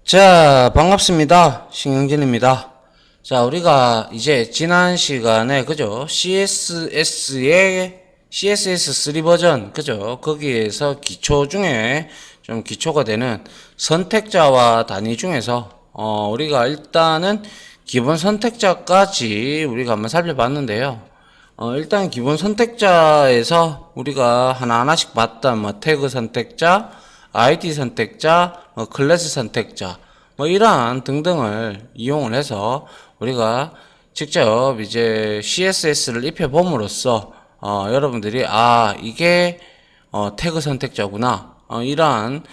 자, 반갑습니다. 신영진입니다. 자, 우리가 이제 지난 시간에, 그죠? CSS3 버전, 그죠? 거기에서 기초 중에 좀 기초가 되는 선택자와 단위 중에서, 우리가 일단은 기본 선택자까지 우리가 한번 살펴봤는데요. 일단 기본 선택자에서 우리가 하나하나씩 봤던 뭐 태그 선택자, ID 선택자, 클래스 선택자, 이러한 등등을 이용을 해서 우리가 직접 이제 CSS를 입혀봄으로써 여러분들이 이게 태그 선택자구나, 이러한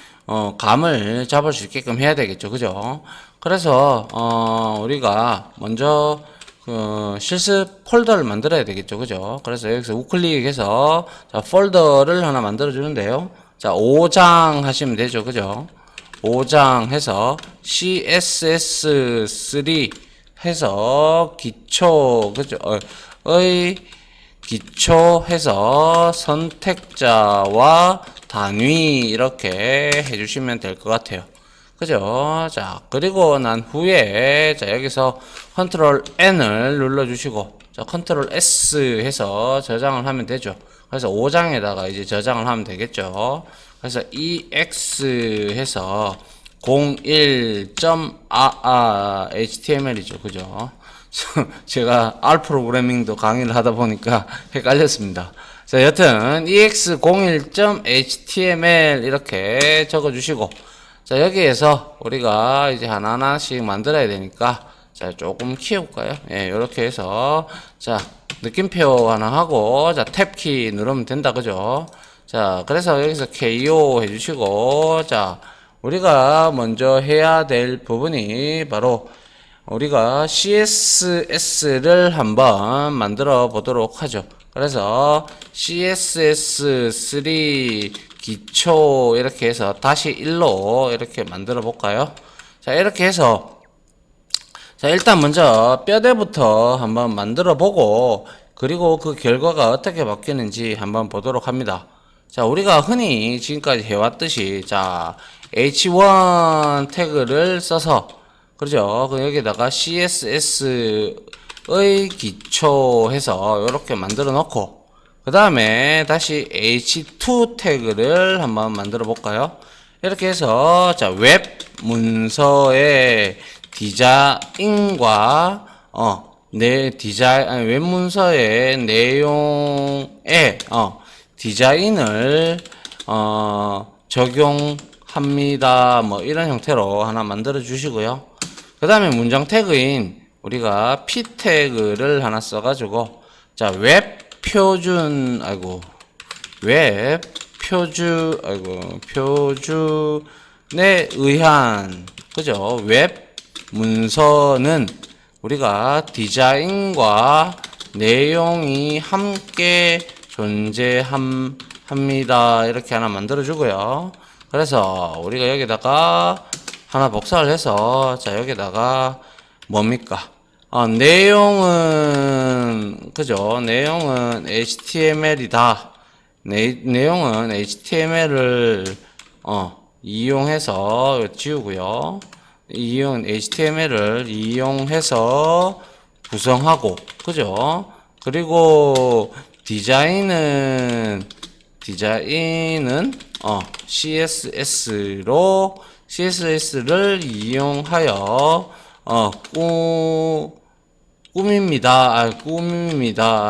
감을 잡을 수 있게끔 해야 되겠죠, 그죠? 그래서 우리가 먼저 실습 폴더를 만들어야 되겠죠, 그죠? 그래서 여기서 우클릭해서 자, 폴더를 하나 만들어 주는데요. 자, 5장 하시면 되죠, 그죠? 5장 해서 CSS3 해서 기초, 그죠? 기초 해서 선택자와 단위 이렇게 해주시면 될 것 같아요. 그죠? 자, 그리고 난 후에, 자, 여기서 컨트롤 N을 눌러주시고, 자, 컨트롤 S 해서 저장을 하면 되죠. 그래서 5장에다가 이제 저장을 하면 되겠죠. 그래서 EX 해서 01.HTML이죠. 그죠? 제가 R 프로그래밍도 강의를 하다 보니까 헷갈렸습니다. 자, 여튼 ex01.html 이렇게 적어주시고, 자, 여기에서 우리가 이제 하나하나씩 만들어야 되니까, 자, 조금 키워볼까요? 예, 요렇게 해서, 자, 느낌표 하나 하고, 자, 탭키 누르면 된다, 그죠? 자, 그래서 여기서 KO 해주시고, 자, 우리가 먼저 해야 될 부분이 바로 우리가 CSS를 한번 만들어 보도록 하죠. 그래서 CSS3 기초 이렇게 해서 다시 1로 이렇게 만들어 볼까요? 자, 이렇게 해서 자, 일단 먼저 뼈대부터 한번 만들어 보고 그리고 그 결과가 어떻게 바뀌는지 한번 보도록 합니다. 자, 우리가 흔히 지금까지 해왔듯이 자, h1 태그를 써서 그죠? 여기다가 CSS의 기초 해서 이렇게 만들어 놓고 그 다음에 다시 h2 태그를 한번 만들어 볼까요? 이렇게 해서 자, 웹 문서의 디자인과 웹 문서의 내용에 디자인을 적용합니다. 뭐 이런 형태로 하나 만들어 주시고요. 그 다음에 문장 태그인 우리가 p 태그를 하나 써가지고 자, 웹 표준에 의한 그죠? 웹 문서는 우리가 디자인과 내용이 함께 존재합니다. 이렇게 하나 만들어 주고요. 그래서 우리가 여기다가 하나 복사를 해서 자, 여기다가 뭡니까? 내용은 그죠? 내용은 HTML이다. 내용은 HTML을 이용해서 지우고요. HTML을 이용해서 구성하고 그죠? 그리고 디자인은 CSS를 이용하여 꾸밉니다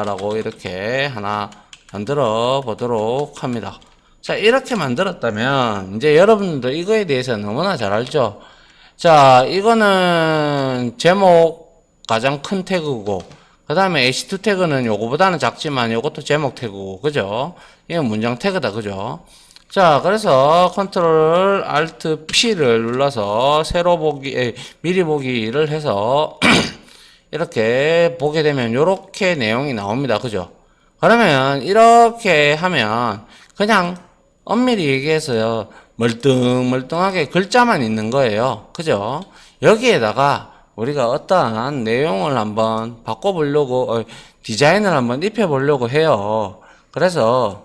라고 이렇게 하나 만들어 보도록 합니다. 자, 이렇게 만들었다면 이제 여러분들 이거에 대해서 너무나 잘 알죠. 자, 이거는 제목 가장 큰 태그고 그 다음에 h2 태그는 요거보다는 작지만 요것도 제목 태그고 그죠? 이건 문장 태그다, 그죠? 자, 그래서 컨트롤 알트 P를 눌러서 미리 보기를 해서 이렇게 보게 되면 요렇게 내용이 나옵니다, 그죠? 그러면 이렇게 하면 그냥 엄밀히 얘기해서요, 멀뚱멀뚱하게 글자만 있는 거예요, 그죠? 여기에다가 우리가 어떠한 내용을 한번 바꿔보려고 디자인을 한번 입혀보려고 해요. 그래서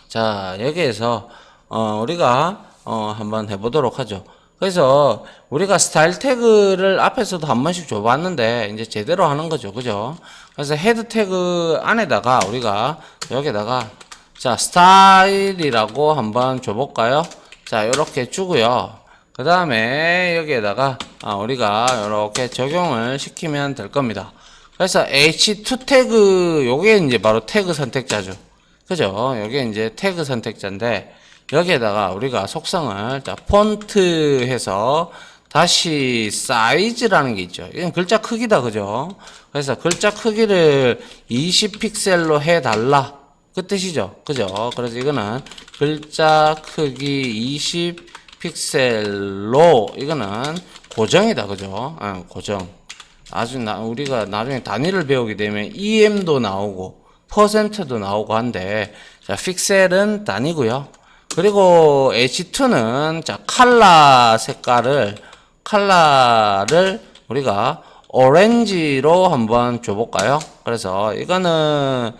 자, 여기에서 우리가 한번 해보도록 하죠. 그래서 우리가 스타일 태그를 앞에서도 한 번씩 줘봤는데 이제 제대로 하는 거죠. 그죠? 그래서 헤드 태그 안에다가 우리가 여기다가 자 스타일이라고 한번 줘볼까요? 자 이렇게 주고요. 그 다음에 여기에다가 우리가 이렇게 적용을 시키면 될 겁니다. 그래서 H2 태그 요게 이제 바로 태그 선택자죠. 그죠? 요게 이제 태그 선택자인데 여기에다가 우리가 속성을 자 폰트 해서 다시 사이즈라는 게 있죠. 이건 글자 크기다. 그죠? 그래서 글자 크기를 20픽셀로 해 달라. 그 뜻이죠. 그죠? 그래서 이거는 글자 크기 20픽셀로 이거는 고정이다. 그죠? 고정. 우리가 나중에 단위를 배우게 되면 EM도 나오고 퍼센트도 나오고 한데 자 픽셀은 단위고요. 그리고 H2는 자 컬러를 우리가 오렌지로 한번 줘볼까요? 그래서 이거는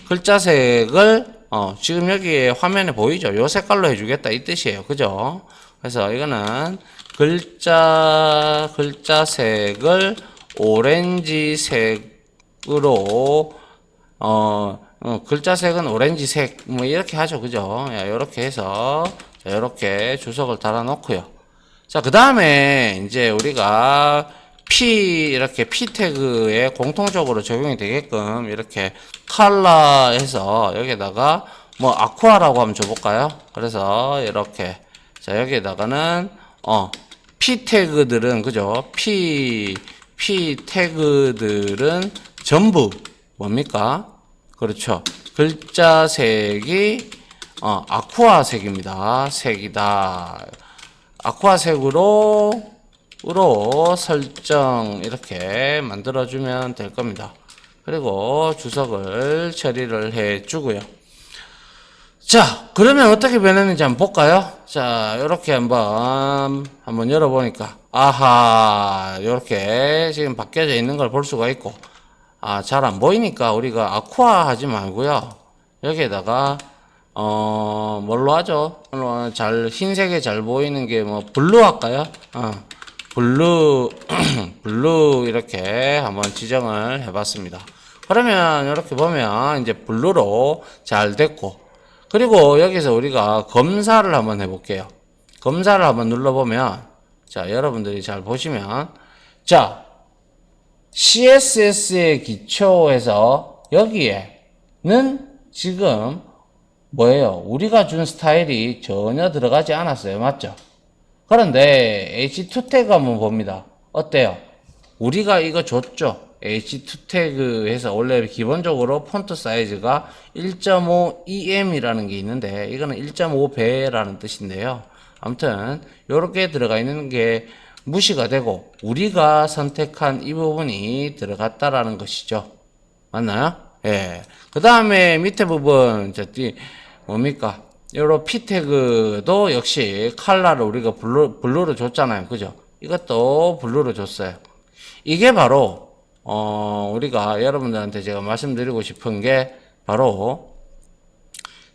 글자색을 지금 여기 화면에 보이죠? 요 색깔로 해주겠다 이 뜻이에요. 그죠? 그래서 이거는 글자색을 오렌지색으로 글자색은 오렌지색 뭐 이렇게 하죠. 그죠? 이렇게 해서 이렇게 주석을 달아 놓고요. 자, 그 다음에 이제 우리가 이렇게 P 태그에 공통적으로 적용이 되게끔 이렇게 컬러해서 여기에다가 뭐 아쿠아라고 한번 줘볼까요? 그래서 이렇게 자 여기에다가는 P 태그들은 그죠? P 태그들은 전부 뭡니까? 그렇죠. 글자색이 아쿠아색입니다. 색이다. 아쿠아색으로 설정 이렇게 만들어주면 될 겁니다. 그리고 주석을 처리를 해주고요. 자, 그러면 어떻게 변했는지 한번 볼까요? 자, 이렇게 한번 열어보니까 아하, 이렇게 지금 바뀌어져 있는 걸 볼 수가 있고 잘 안 보이니까 우리가 아쿠아 하지 말고요. 여기에다가 뭘로 하죠? 흰색에 잘 보이는 게 뭐 블루 할까요? 블루 블루 이렇게 한번 지정을 해봤습니다. 그러면 이렇게 보면 이제 블루로 잘 됐고, 그리고 여기서 우리가 검사를 한번 해볼게요. 검사를 한번 눌러보면 자 여러분들이 잘 보시면 자 CSS의 기초에서 여기에는 지금 뭐예요? 우리가 준 스타일이 전혀 들어가지 않았어요. 맞죠? 그런데 H2 태그 한번 봅니다. 어때요? 우리가 이거 줬죠? H2 태그에서 원래 기본적으로 폰트 사이즈가 1.5 EM이라는 게 있는데 이거는 1.5배라는 뜻인데요. 아무튼 이렇게 들어가 있는 게 무시가 되고 우리가 선택한 이 부분이 들어갔다라는 것이죠. 맞나요? 예. 그 다음에 밑에 부분 뭡니까? 요런 P 태그도 역시 컬러를 우리가 블루로 줬잖아요. 그죠? 이것도 블루로 줬어요. 이게 바로 우리가 여러분들한테 제가 말씀드리고 싶은 게 바로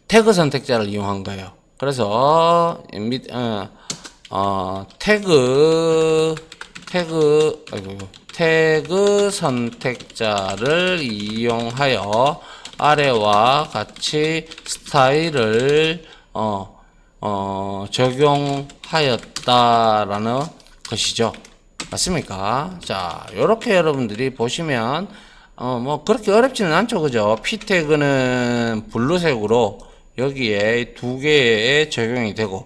태그 선택자를 이용한 거예요. 그래서 태그 선택자를 이용하여 아래와 같이 스타일을 적용하였다라는 것이죠. 맞습니까? 자, 요렇게 여러분들이 보시면 뭐 그렇게 어렵지는 않죠. 그죠? P 태그는 블루색으로 여기에 두 개에 적용이 되고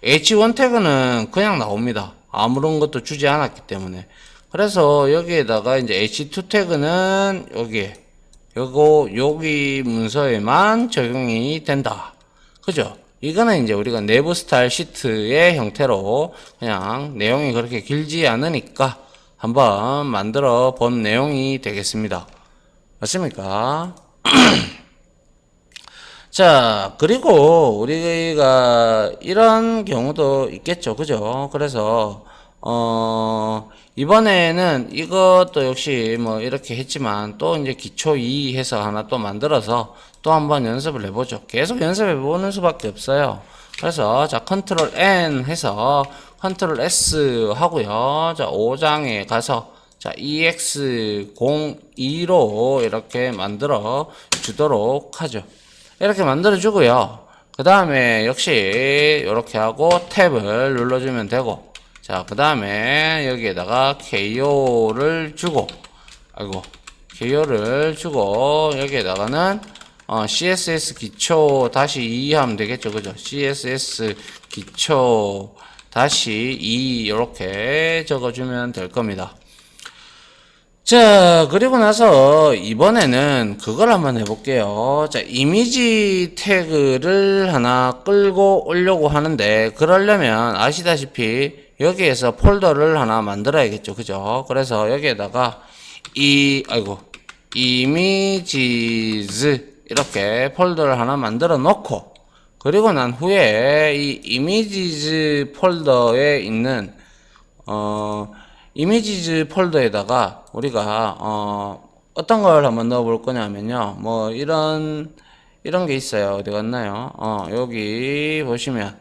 H1 태그는 그냥 나옵니다. 아무런 것도 주지 않았기 때문에. 그래서 여기에다가 이제 H2 태그는 여기 문서에만 적용이 된다. 그죠? 이거는 이제 우리가 내부 스타일 시트의 형태로 그냥 내용이 그렇게 길지 않으니까 한번 만들어 본 내용이 되겠습니다. 맞습니까? 자, 그리고 우리가 이런 경우도 있겠죠. 그죠? 그래서 이번에는 이것도 역시 뭐 이렇게 했지만 또 이제 기초 2 해서 하나 또 만들어서 또 한번 연습을 해보죠. 계속 연습해 보는 수밖에 없어요. 그래서 자 컨트롤 N 해서 컨트롤 S 하고요. 자 5장에 가서 자 EX02로 이렇게 만들어 주도록 하죠. 이렇게 만들어 주고요. 그 다음에 역시 이렇게 하고 탭을 눌러주면 되고, 자 그 다음에 여기에다가 KO를 주고, 아이고 KO를 주고 여기에다가는 CSS 기초 다시 2 하면 되겠죠. 그죠? CSS 기초 다시 2 이렇게 적어주면 될 겁니다. 자, 그리고 나서 이번에는 그걸 한번 해볼게요. 자, 이미지 태그를 하나 끌고 오려고 하는데, 그러려면 아시다시피 여기에서 폴더를 하나 만들어야겠죠. 그죠? 그래서 여기에다가 images 이렇게 폴더를 하나 만들어 놓고, 그리고 난 후에 이 images 폴더에 있는 이미지즈 폴더에다가 우리가 어떤 걸 한번 넣어 볼 거냐면요. 뭐 이런 게 있어요. 어디 갔나요? 여기 보시면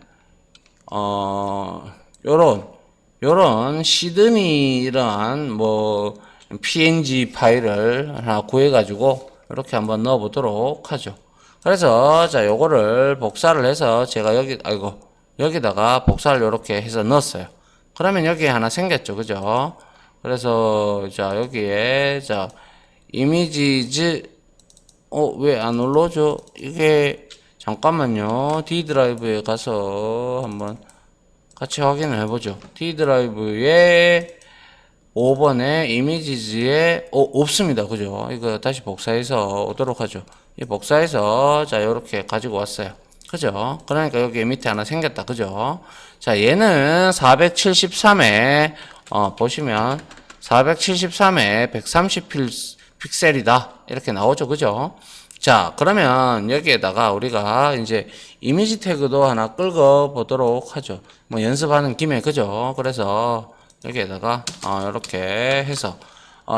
요런 시드니 이러한 뭐 png 파일을 하나 구해 가지고 이렇게 한번 넣어 보도록 하죠. 그래서 자 요거를 복사를 해서 제가 여기다가 복사를 이렇게 해서 넣었어요. 그러면 여기에 하나 생겼죠. 그죠? 그래서 자 여기에 자 이미지즈 왜 안 올라오죠? 이게 잠깐만요. D 드라이브에 가서 한번 같이 확인을 해보죠. D 드라이브에 5번에 이미지즈에 없습니다. 그죠? 이거 다시 복사해서 오도록 하죠. 이 복사해서 자 요렇게 가지고 왔어요. 그죠? 그러니까 여기 밑에 하나 생겼다. 그죠? 자, 얘는 473에, 보시면 473에 130 픽셀이다. 이렇게 나오죠. 그죠? 자, 그러면 여기에다가 우리가 이제 이미지 태그도 하나 끌고 보도록 하죠. 뭐 연습하는 김에. 그죠? 그래서 여기에다가, 이렇게 해서,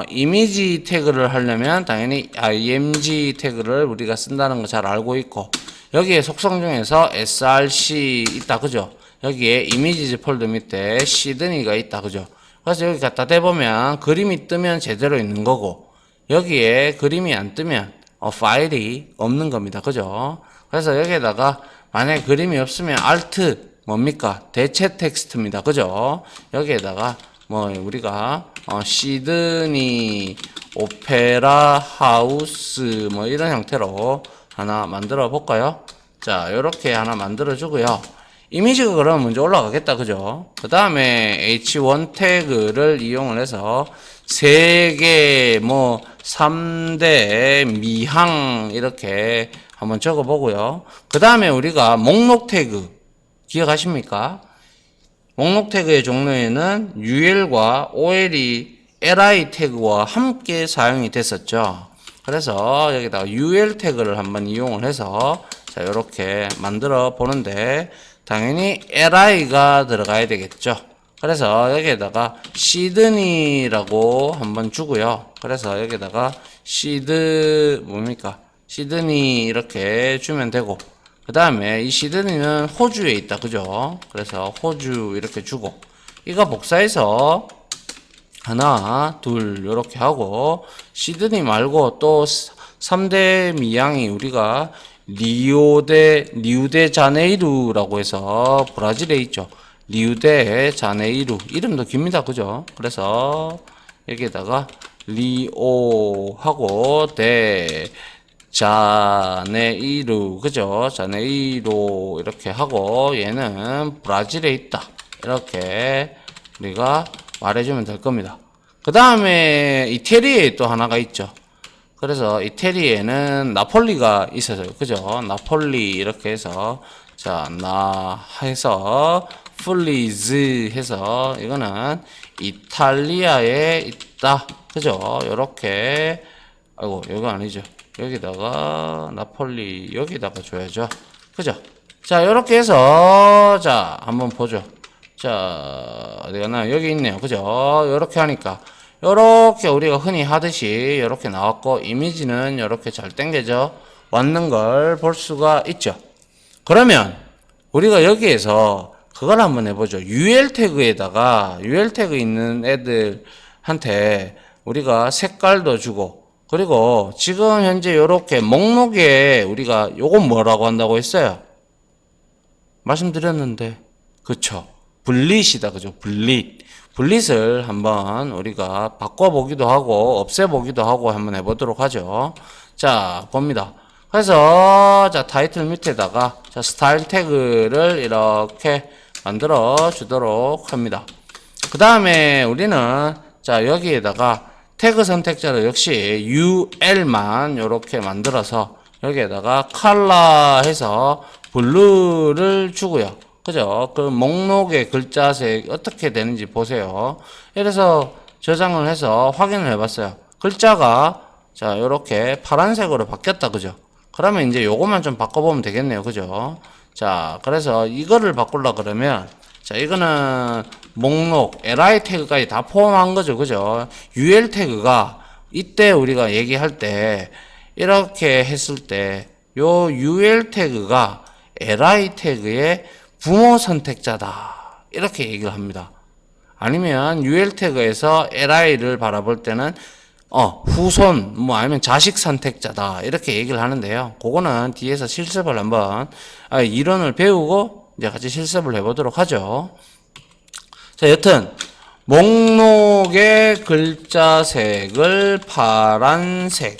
이미지 태그를 하려면 당연히 img 태그를 우리가 쓴다는 거 잘 알고 있고, 여기에 속성 중에서 src 있다. 그죠? 여기에 이미지즈 폴더 밑에 시드니가 있다. 그죠? 그래서 여기 갖다 대보면 그림이 뜨면 제대로 있는 거고, 여기에 그림이 안 뜨면 파일이 없는 겁니다. 그죠? 그래서 여기에다가 만약에 그림이 없으면 alt 뭡니까? 대체 텍스트입니다. 그죠? 여기에다가 뭐 우리가 시드니 오페라 하우스 뭐 이런 형태로 하나 만들어 볼까요? 자, 요렇게 하나 만들어 주고요. 이미지가 그러면 먼저 올라가겠다. 그죠? 그 다음에 h1 태그를 이용을 해서 3개 뭐 3대 미항 이렇게 한번 적어 보고요. 그 다음에 우리가 목록 태그 기억하십니까? 목록 태그의 종류에는 ul과 ol이 li 태그와 함께 사용이 됐었죠. 그래서 여기다가 ul 태그를 한번 이용을 해서 자 이렇게 만들어 보는데 당연히 li가 들어가야 되겠죠. 그래서 여기에다가 시드니라고 한번 주고요. 그래서 여기에다가 시드니 이렇게 주면 되고, 그 다음에 이 시드니는 호주에 있다. 그죠? 그래서 호주 이렇게 주고, 이거 복사해서 하나, 둘, 요렇게 하고, 시드니 말고 또 3대 미양이 우리가 리우데 자네이루라고 해서 브라질에 있죠. 리우데 자네이루. 이름도 깁니다. 그죠? 그래서 여기에다가 리오 하고 데 자네이루. 그죠? 자네이루 이렇게 하고 얘는 브라질에 있다. 이렇게 우리가 말해주면 될 겁니다. 그 다음에 이태리에 또 하나가 있죠. 그래서 이태리에는 나폴리가 있어서요. 그죠? 나폴리 이렇게 해서 자, 해서 플리즈 해서 이거는 이탈리아에 있다. 그죠? 요렇게 아이고, 이거 아니죠. 여기다가 나폴리 여기다가 줘야죠. 그죠? 자, 요렇게 해서 자, 한번 보죠. 자, 어디 갔나? 여기 있네요. 그죠? 요렇게 하니까 요렇게 우리가 흔히 하듯이 요렇게 나왔고, 이미지는 요렇게 잘 당겨져 왔는 걸 볼 수가 있죠. 그러면 우리가 여기에서 그걸 한번 해보죠. UL 태그에다가 UL 태그 있는 애들한테 우리가 색깔도 주고, 그리고 지금 현재 요렇게 목록에 우리가 요건 뭐라고 한다고 했어요? 말씀드렸는데, 그쵸? 분릿이다, 그죠? 분릿. 분릿을 한번 우리가 바꿔보기도 하고 없애보기도 하고 한번 해보도록 하죠. 자, 봅니다. 그래서 자, 타이틀 밑에다가 자, 스타일 태그를 이렇게 만들어 주도록 합니다. 그 다음에 우리는 자, 여기에다가 태그 선택자로 역시 UL만 이렇게 만들어서 여기에다가 컬러 해서 블루를 주고요. 그죠? 그 목록의 글자색 어떻게 되는지 보세요. 이래서 저장을 해서 확인을 해봤어요. 글자가 자, 요렇게 파란색으로 바뀌었다. 그죠? 그러면 이제 요것만 좀 바꿔보면 되겠네요. 그죠? 자, 그래서 이거를 바꾸려 그러면 자, 이거는 목록, li 태그까지 다 포함한 거죠. 그죠? ul 태그가 이때 우리가 얘기할 때 이렇게 했을 때 요 ul 태그가 li 태그의 부모 선택자다. 이렇게 얘기를 합니다. 아니면 ul 태그에서 li를 바라볼 때는 후손 뭐 아니면 자식 선택자다. 이렇게 얘기를 하는데요. 그거는 뒤에서 실습을 한번 이론을 배우고 이제 같이 실습을 해보도록 하죠. 자, 여튼 목록의 글자색을 파란색으로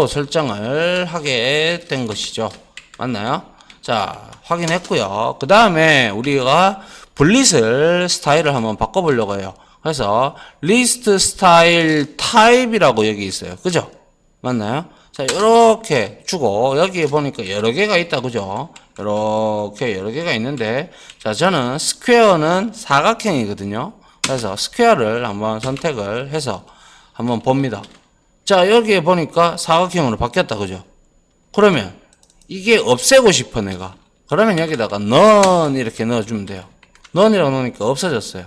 설정을 하게 된 것이죠. 맞나요? 자, 확인했고요. 그 다음에 우리가 분릿을 스타일을 한번 바꿔보려고 해요. 그래서 리스트 스타일 타입이라고 여기 있어요. 그죠? 맞나요? 자, 이렇게 주고 여기에 보니까 여러 개가 있다. 그죠? 이렇게 여러 개가 있는데 자, 저는 스퀘어는 사각형이거든요. 그래서 스퀘어를 한번 선택을 해서 한번 봅니다. 자, 여기에 보니까 사각형으로 바뀌었다. 그죠? 그러면 이게 없애고 싶어 내가. 그러면 여기다가 none 이렇게 넣어주면 돼요. none이라고 넣으니까 없어졌어요.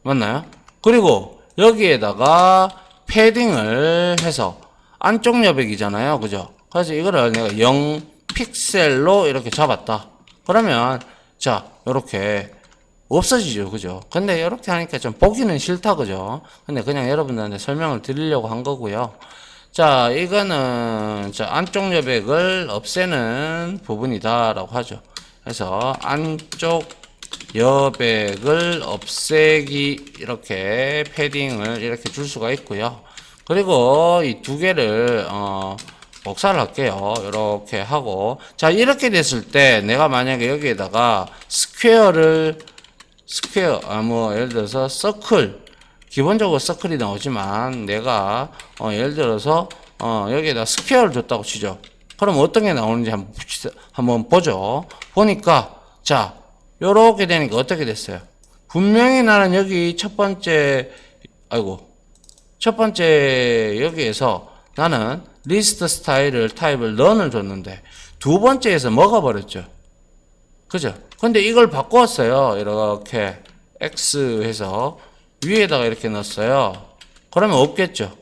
맞나요? 그리고 여기에다가 패딩을 해서 안쪽 여백이잖아요. 그죠? 그래서 이거를 내가 0 픽셀로 이렇게 잡았다. 그러면 자, 요렇게 없어지죠. 그죠? 근데 이렇게 하니까 좀 보기는 싫다. 그죠? 근데 그냥 여러분들한테 설명을 드리려고 한 거고요. 자, 이거는 자, 안쪽 여백을 없애는 부분이다 라고 하죠. 그래서 안쪽 여백을 없애기 이렇게 패딩을 이렇게 줄 수가 있고요. 그리고 이 두 개를 복사를 할게요. 이렇게 하고 자, 이렇게 됐을 때 내가 만약에 여기에다가 스퀘어 뭐 예를 들어서 서클, 기본적으로 서클이 나오지만 내가 예를 들어서 여기에다 스퀘어를 줬다고 치죠. 그럼 어떤 게 나오는지 한번 보죠. 보니까 자, 요렇게 되니까 어떻게 됐어요? 분명히 나는 여기 첫 번째 여기에서 나는 리스트 스타일을 타입을 none을 줬는데 두 번째에서 먹어버렸죠. 그죠? 근데 이걸 바꾸었어요. 이렇게 X 해서 위에다가 이렇게 넣었어요. 그러면 없겠죠.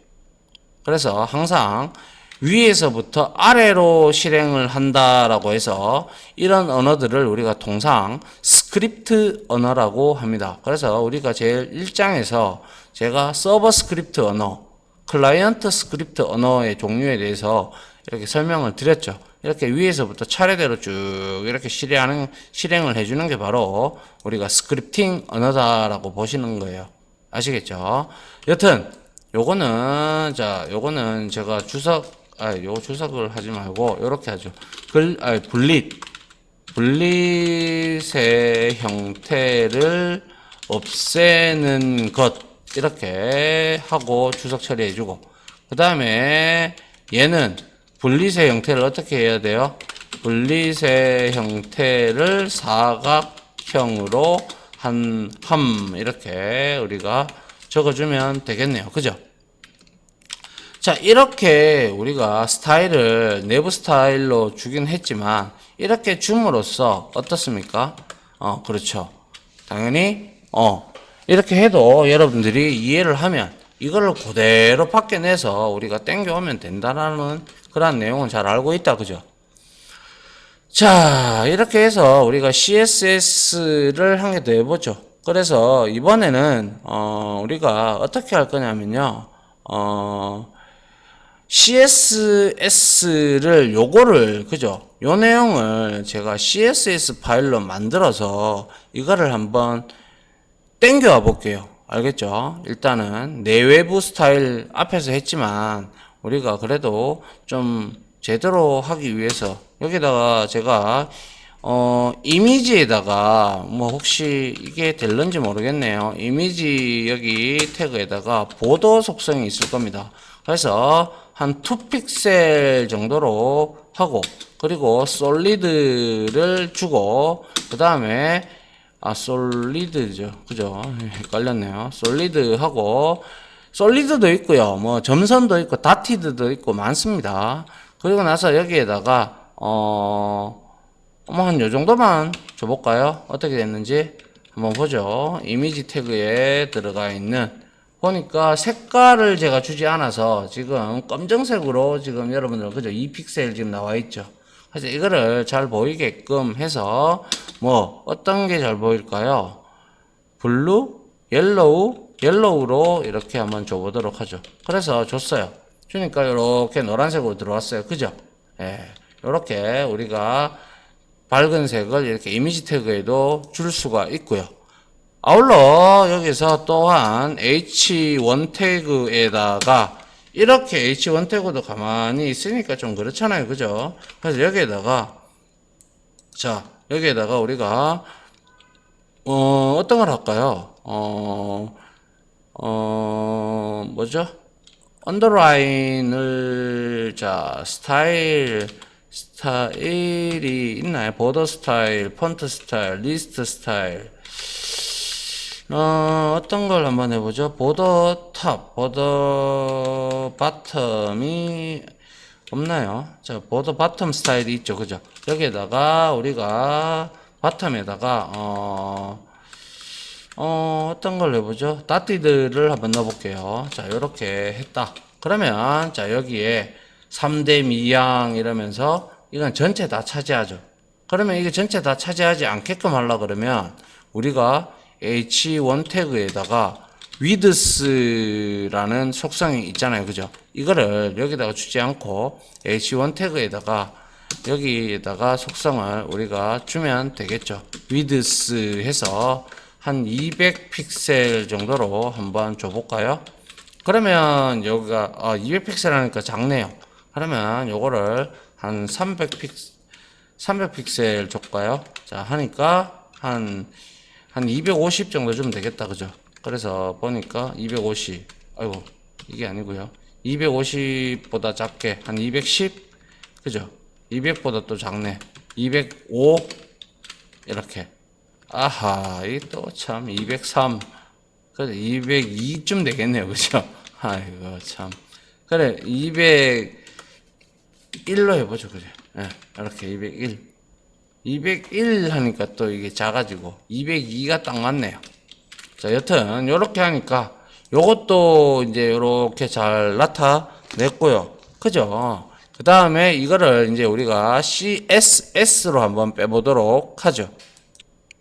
그래서 항상 위에서부터 아래로 실행을 한다라고 해서 이런 언어들을 우리가 통상 스크립트 언어라고 합니다. 그래서 우리가 제일 1장에서 제가 서버 스크립트 언어, 클라이언트 스크립트 언어의 종류에 대해서 이렇게 설명을 드렸죠. 이렇게 위에서부터 차례대로 쭉 이렇게 실행을 해주는 게 바로 우리가 스크립팅 언어다라고 보시는 거예요. 아시겠죠? 여튼 요거는 제가 요거 주석을 하지 말고 요렇게 하죠. 분릿의 형태를 없애는 것 이렇게 하고 주석 처리해주고 그 다음에 얘는 분릿의 형태를 어떻게 해야 돼요? 분릿의 형태를 사각형으로 함 이렇게 우리가 적어주면 되겠네요. 그죠? 자, 이렇게 우리가 스타일을 내부 스타일로 주긴 했지만 이렇게 줌으로써 어떻습니까? 그렇죠. 당연히 이렇게 해도 여러분들이 이해를 하면 이거를 그대로 밖에 내서 우리가 땡겨오면 된다라는 그런 내용은 잘 알고 있다. 그죠? 자, 이렇게 해서 우리가 CSS를 한 개 더 해보죠. 그래서 이번에는 우리가 어떻게 할 거냐면요. CSS를 요거를 그죠? 요 내용을 제가 CSS 파일로 만들어서 이거를 한번 땡겨와 볼게요. 알겠죠? 일단은 내외부 스타일 앞에서 했지만 우리가 그래도 좀 제대로 하기 위해서 여기다가 제가 이미지에다가 뭐 혹시 이게 될런지 모르겠네요. 이미지 여기 태그에다가 보더 속성이 있을 겁니다. 그래서 한 2픽셀 정도로 하고 그리고 솔리드를 주고 그 다음에 솔리드죠. 그죠? 헷갈렸네요. 솔리드 하고, 솔리드도 있고요. 뭐, 점선도 있고, 다티드도 있고, 많습니다. 그리고 나서 여기에다가, 뭐, 한 요 정도만 줘볼까요? 어떻게 됐는지 한번 보죠. 이미지 태그에 들어가 있는, 보니까 색깔을 제가 주지 않아서 지금 검정색으로 지금 여러분들, 그죠? 2픽셀 지금 나와 있죠. 그래서 이거를 잘 보이게끔 해서 뭐 어떤 게 잘 보일까요? 블루, 옐로우로 이렇게 한번 줘보도록 하죠. 그래서 줬어요. 주니까 이렇게 노란색으로 들어왔어요. 그죠? 예, 이렇게 우리가 밝은 색을 이렇게 이미지 태그에도 줄 수가 있고요. 아울러 여기서 또한 H1 태그에다가 이렇게 H1 태그도 가만히 있으니까 좀 그렇잖아요. 그죠? 그래서 여기에다가 자, 여기에다가 우리가 어떤 걸 할까요? 뭐죠? 언더라인을 자, 스타일이 있나요? 보더 스타일, 폰트 스타일, 리스트 스타일. 어떤 걸 한번 해보죠. 보더 탑, 보더 바텀이 없나요? 자, 보더 바텀 스타일이 있죠. 그죠? 여기에다가 우리가 바텀에다가 어떤 걸 해보죠? 다티드를 한번 넣어볼게요. 자, 요렇게 했다. 그러면 자, 여기에 3대 미양 이러면서 이건 전체 다 차지하죠. 그러면 이게 전체 다 차지하지 않게끔 하려 그러면 우리가 H1 태그에다가 width라는 속성이 있잖아요. 그죠? 이거를 여기다가 주지 않고 H1 태그에다가 여기에다가 속성을 우리가 주면 되겠죠. width 해서 한 200픽셀 정도로 한번 줘볼까요? 그러면 여기가 200픽셀 하니까 작네요. 그러면 요거를 한 300픽셀 줄까요? 자, 하니까 한 250 정도 주면 되겠다. 그죠? 그래서 보니까 250, 아이고, 이게 아니고요. 250보다 작게, 한 210? 그죠? 200보다 또 작네. 205? 이렇게. 아하, 이 또 참, 203. 그래, 202쯤 되겠네요. 그죠? 아이고, 참. 그래, 201로 해보죠. 그래. 예, 이렇게 201. 201 하니까 또 이게 작아지고 202가 딱 맞네요. 자, 여튼 요렇게 하니까 요것도 이제 요렇게 잘 나타냈고요. 그죠? 그 다음에 이거를 이제 우리가 CSS로 한번 빼보도록 하죠.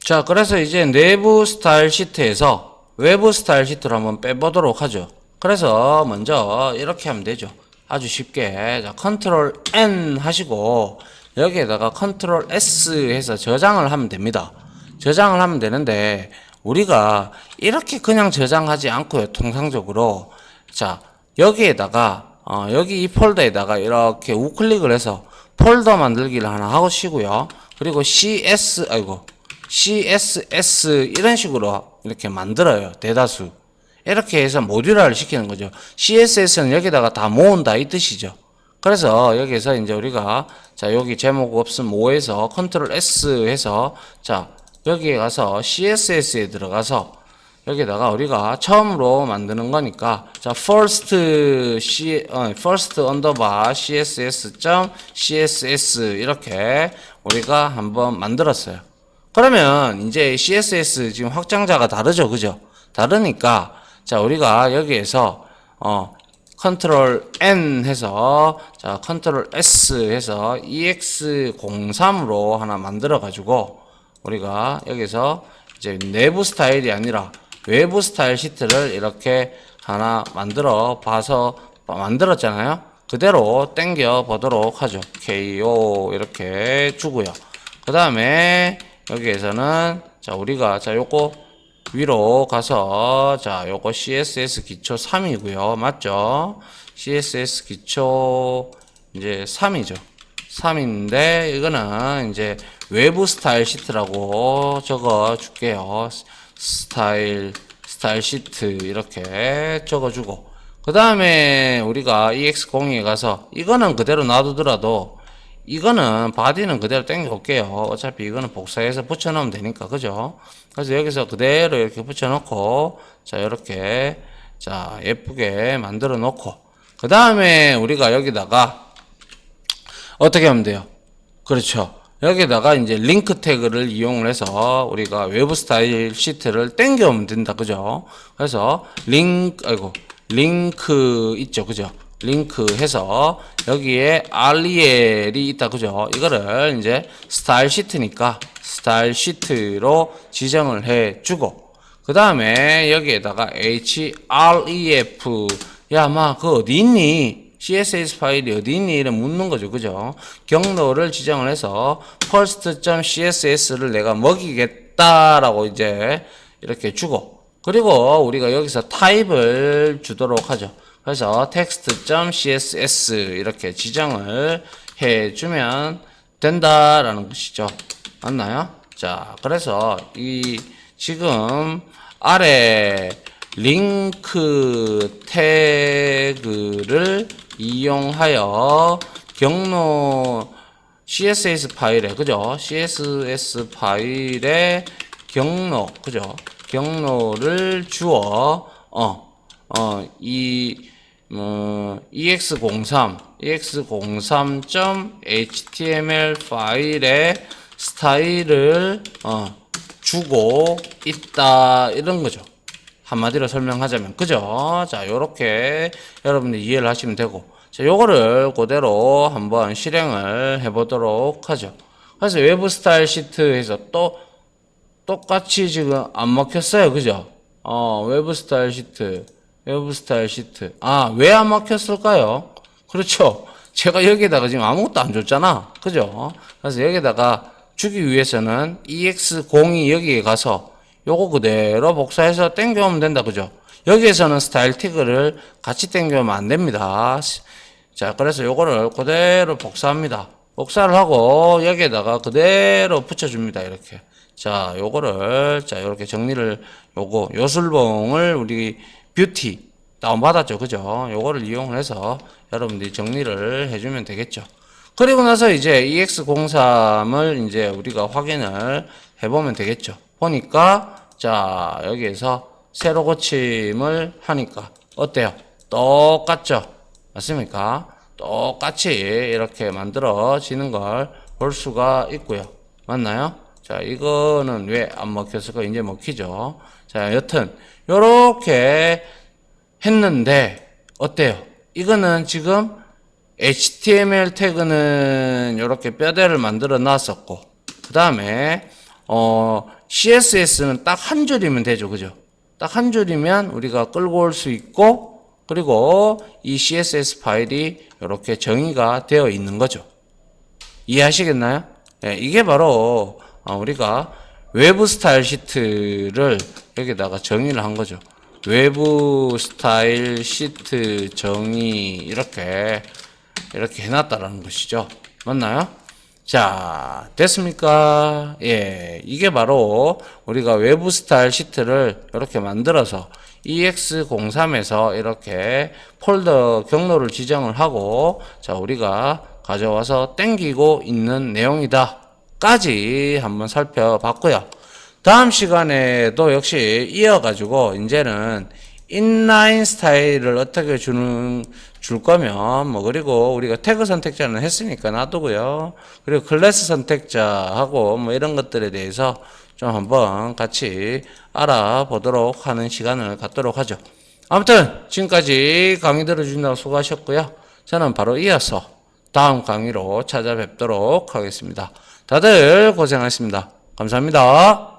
자, 그래서 이제 내부 스타일 시트에서 외부 스타일 시트로 한번 빼보도록 하죠. 그래서 먼저 이렇게 하면 되죠. 아주 쉽게. 자, 컨트롤 N 하시고 여기에다가 컨트롤 S 해서 저장을 하면 됩니다. 저장을 하면 되는데 우리가 이렇게 그냥 저장하지 않고요. 통상적으로 자, 여기에다가 여기 이 폴더에다가 이렇게 우클릭을 해서 폴더 만들기를 하나 하시고요. 그리고 CSS 이런 식으로 이렇게 만들어요. 대다수 이렇게 해서 모듈화를 시키는 거죠. CSS는 여기다가 다 모은다 이 뜻이죠. 그래서 여기서 이제 우리가 자, 여기 제목 없음 5에서 컨트롤 S 해서 자, 여기에 가서 CSS에 들어가서 여기다가 우리가 처음으로 만드는 거니까 자, first underbar css.css 이렇게 우리가 한번 만들었어요. 그러면 이제 CSS 지금 확장자가 다르죠. 그죠? 다르니까 자, 우리가 여기에서 컨트롤 N 해서 자 컨트롤 S 해서 EX03으로 하나 만들어 가지고 우리가 여기서 이제 내부 스타일이 아니라 외부 스타일 시트를 이렇게 하나 만들어 봐서 만들었잖아요. 그대로 당겨 보도록 하죠. KO 이렇게 주고요. 그 다음에 여기에서는 자 우리가 자 요거 위로 가서 자 요거 CSS 기초 3이고요. 맞죠? CSS 기초 이제 3이죠. 3인데 이거는 이제 외부 스타일 시트라고 적어 줄게요. 스타일 시트 이렇게 적어 주고 그 다음에 우리가 EX02에 가서 이거는 그대로 놔두더라도 이거는 바디는 그대로 당겨 올게요. 어차피 이거는 복사해서 붙여 넣으면 되니까 그죠? 그래서 여기서 그대로 이렇게 붙여 넣고 자 이렇게 자 예쁘게 만들어 놓고 그 다음에 우리가 여기다가 어떻게 하면 돼요? 그렇죠. 여기다가 이제 링크 태그를 이용을 해서 우리가 외부 스타일 시트를 당겨 오면 된다. 그죠? 그래서 링크 있죠. 그죠? 링크 해서 여기에 REL이 있다. 그죠? 이거를 이제 스타일 시트니까 스타일 시트로 지정을 해 주고 그 다음에 여기에다가 href 야, 그 어디 있니? CSS 파일이 어디 있니? 이래 묻는 거죠. 그죠? 경로를 지정을 해서 first.css를 내가 먹이겠다라고 이제 이렇게 주고 그리고 우리가 여기서 타입을 주도록 하죠. 그래서 text.css 이렇게 지정을 해주면 된다라는 것이죠. 맞나요? 자, 그래서 이 지금 아래 링크 태그를 이용하여 경로 CSS 파일에 그죠? CSS 파일에 경로 그죠? 경로를 주어 ex03.html 파일에 스타일을 주고 있다 이런 거죠. 한마디로 설명하자면 그죠? 자 요렇게 여러분들 이해를 하시면 되고 자 요거를 그대로 한번 실행을 해보도록 하죠. 그래서 외부 스타일 시트에서 또 똑같이 지금 안 먹혔어요. 그죠? 외부 스타일 시트 왜 안 먹혔을까요? 그렇죠. 제가 여기다가 지금 아무것도 안 줬잖아. 그죠? 그래서 여기다가 주기 위해서는 EX02 여기에 가서 요거 그대로 복사해서 땡겨오면 된다. 그죠? 여기에서는 스타일 태그를 같이 땡겨오면 안 됩니다. 자, 그래서 요거를 그대로 복사합니다. 복사를 하고 여기에다가 그대로 붙여줍니다. 이렇게. 자, 요거를, 자, 요렇게 정리를, 요술봉을 우리 뷰티 다운받았죠. 그죠? 요거를 이용을 해서 여러분들이 정리를 해주면 되겠죠. 그리고 나서 이제 EX03을 이제 우리가 확인을 해보면 되겠죠. 보니까, 자, 여기에서 새로 고침을 하니까, 어때요? 똑같죠? 맞습니까? 똑같이 이렇게 만들어지는 걸 볼 수가 있고요. 맞나요? 자, 이거는 왜 안 먹혔을까? 이제 먹히죠? 자, 여튼, 요렇게 했는데, 어때요? 이거는 지금 HTML 태그는 이렇게 뼈대를 만들어 놨었고 그 다음에 CSS는 딱 한 줄이면 되죠. 그죠? 딱 한 줄이면 우리가 끌고 올 수 있고 그리고 이 CSS 파일이 이렇게 정의가 되어 있는 거죠. 이해하시겠나요? 네, 이게 바로 우리가 외부 스타일 시트를 여기다가 정의를 한 거죠. 외부 스타일 시트 정의 이렇게 해놨다라는 것이죠. 맞나요? 자, 됐습니까? 예, 이게 바로 우리가 외부 스타일 시트를 이렇게 만들어서 EX03에서 이렇게 폴더 경로를 지정을 하고 자, 우리가 가져와서 땡기고 있는 내용이다 까지 한번 살펴봤고요. 다음 시간에도 역시 이어가지고 이제는 인라인 스타일을 어떻게 줄 거면 그리고 우리가 태그 선택자는 했으니까 놔두고요. 그리고 클래스 선택자하고 이런 것들에 대해서 좀 한번 같이 알아보도록 하는 시간을 갖도록 하죠. 아무튼 지금까지 강의 들어주신다고 수고하셨고요. 저는 바로 이어서 다음 강의로 찾아뵙도록 하겠습니다. 다들 고생하셨습니다. 감사합니다.